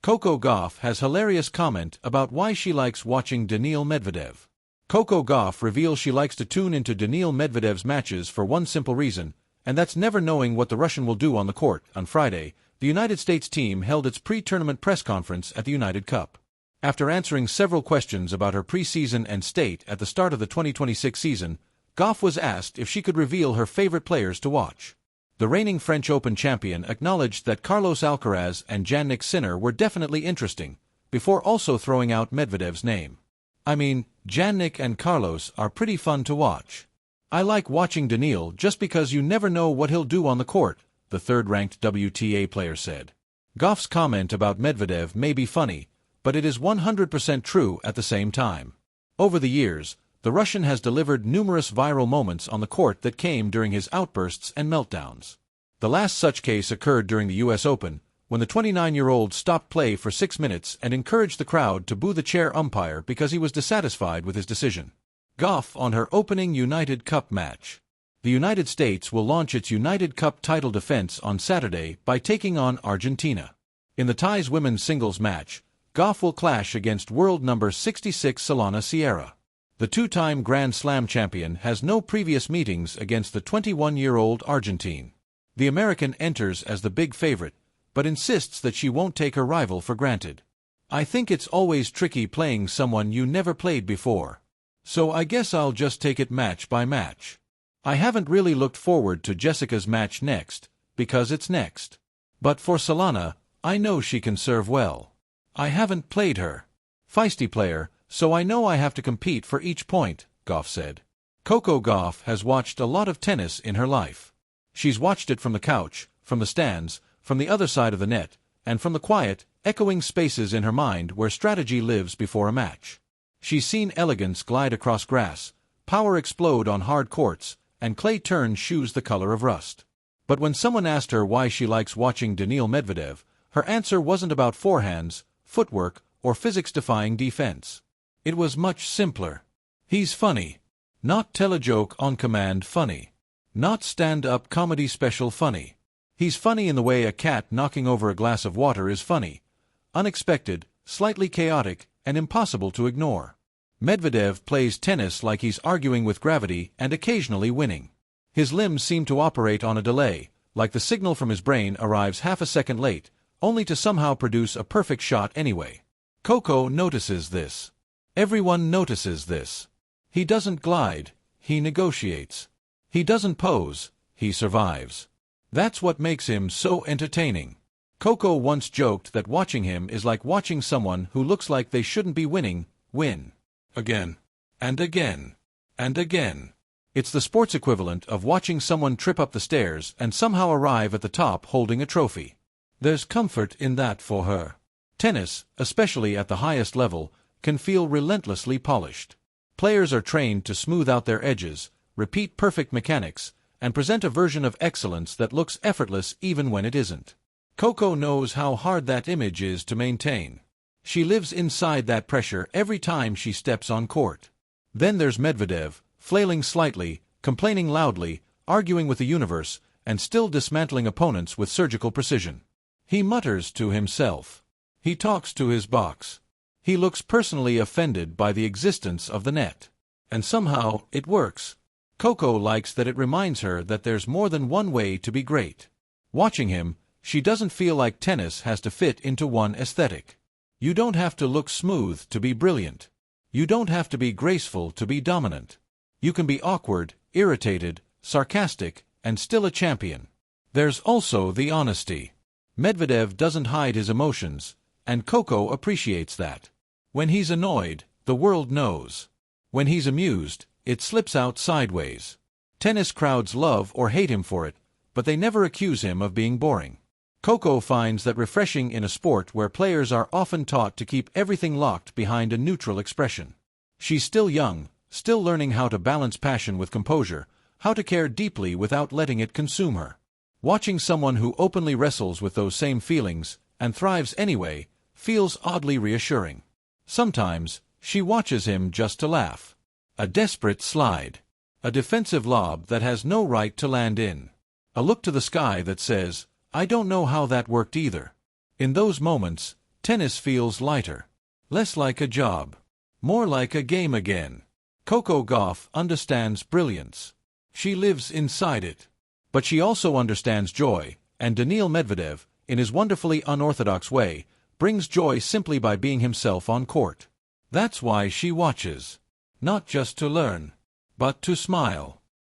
Coco Gauff has hilarious comment about why she likes watching Daniil Medvedev. Coco Gauff reveals she likes to tune into Daniil Medvedev's matches for one simple reason, and that's never knowing what the Russian will do on the court. On Friday, the United States team held its pre-tournament press conference at the United Cup. After answering several questions about her preseason and state at the start of the 2026 season, Gauff was asked if she could reveal her favorite players to watch. The reigning French Open champion acknowledged that Carlos Alcaraz and Jannik were definitely interesting, before also throwing out Medvedev's name. "I mean, Jannik and Carlos are pretty fun to watch. I like watching Daniil just because you never know what he'll do on the court," the third-ranked WTA player said. Gauff's comment about Medvedev may be funny, but it is 100% true at the same time. Over the years, the Russian has delivered numerous viral moments on the court that came during his outbursts and meltdowns. The last such case occurred during the U.S. Open, when the 29-year-old stopped play for 6 minutes and encouraged the crowd to boo the chair umpire because he was dissatisfied with his decision. Gauff on her opening United Cup match. The United States will launch its United Cup title defense on Saturday by taking on Argentina. In the ties women's singles match, Gauff will clash against world number 66 Solana Sierra. The two-time Grand Slam champion has no previous meetings against the 21-year-old Argentine. The American enters as the big favorite, but insists that she won't take her rival for granted. "I think it's always tricky playing someone you never played before. So I guess I'll just take it match by match. I haven't really looked forward to Jessica's match next, because it's next. But for Solana, I know she can serve well. I haven't played her. Feisty player, so I know I have to compete for each point," Gauff said. Coco Gauff has watched a lot of tennis in her life. She's watched it from the couch, from the stands, from the other side of the net, and from the quiet, echoing spaces in her mind where strategy lives before a match. She's seen elegance glide across grass, power explode on hard courts, and clay turn shoes the color of rust. But when someone asked her why she likes watching Daniil Medvedev, her answer wasn't about forehands, footwork, or physics-defying defense. It was much simpler. He's funny. Not tell-a-joke on command funny. Not stand-up comedy special funny. He's funny in the way a cat knocking over a glass of water is funny. Unexpected, slightly chaotic, and impossible to ignore. Medvedev plays tennis like he's arguing with gravity and occasionally winning. His limbs seem to operate on a delay, like the signal from his brain arrives half a second late, only to somehow produce a perfect shot anyway. Coco notices this. Everyone notices this. He doesn't glide, he negotiates. He doesn't pose, he survives. That's what makes him so entertaining. Coco once joked that watching him is like watching someone who looks like they shouldn't be winning, win. Again. And again. And again. It's the sports equivalent of watching someone trip up the stairs and somehow arrive at the top holding a trophy. There's comfort in that for her. Tennis, especially at the highest level, can feel relentlessly polished. Players are trained to smooth out their edges, repeat perfect mechanics, and present a version of excellence that looks effortless even when it isn't. Coco knows how hard that image is to maintain. She lives inside that pressure every time she steps on court. Then there's Medvedev, flailing slightly, complaining loudly, arguing with the universe, and still dismantling opponents with surgical precision. He mutters to himself. He talks to his box. He looks personally offended by the existence of the net. And somehow, it works. Coco likes that it reminds her that there's more than one way to be great. Watching him, she doesn't feel like tennis has to fit into one aesthetic. You don't have to look smooth to be brilliant. You don't have to be graceful to be dominant. You can be awkward, irritated, sarcastic, and still a champion. There's also the honesty. Medvedev doesn't hide his emotions, and Coco appreciates that. When he's annoyed, the world knows. When he's amused, it slips out sideways. Tennis crowds love or hate him for it, but they never accuse him of being boring. Coco finds that refreshing in a sport where players are often taught to keep everything locked behind a neutral expression. She's still young, still learning how to balance passion with composure, how to care deeply without letting it consume her. Watching someone who openly wrestles with those same feelings, and thrives anyway, feels oddly reassuring. Sometimes, she watches him just to laugh. A desperate slide. A defensive lob that has no right to land in. A look to the sky that says, "I don't know how that worked either." In those moments, Tennis feels lighter. Less like a job. More like a game again. Coco Gauff understands brilliance. She lives inside it. But she also understands joy, and Daniil Medvedev, in his wonderfully unorthodox way, brings joy simply by being himself on court. That's why she watches. Not just to learn, but to smile.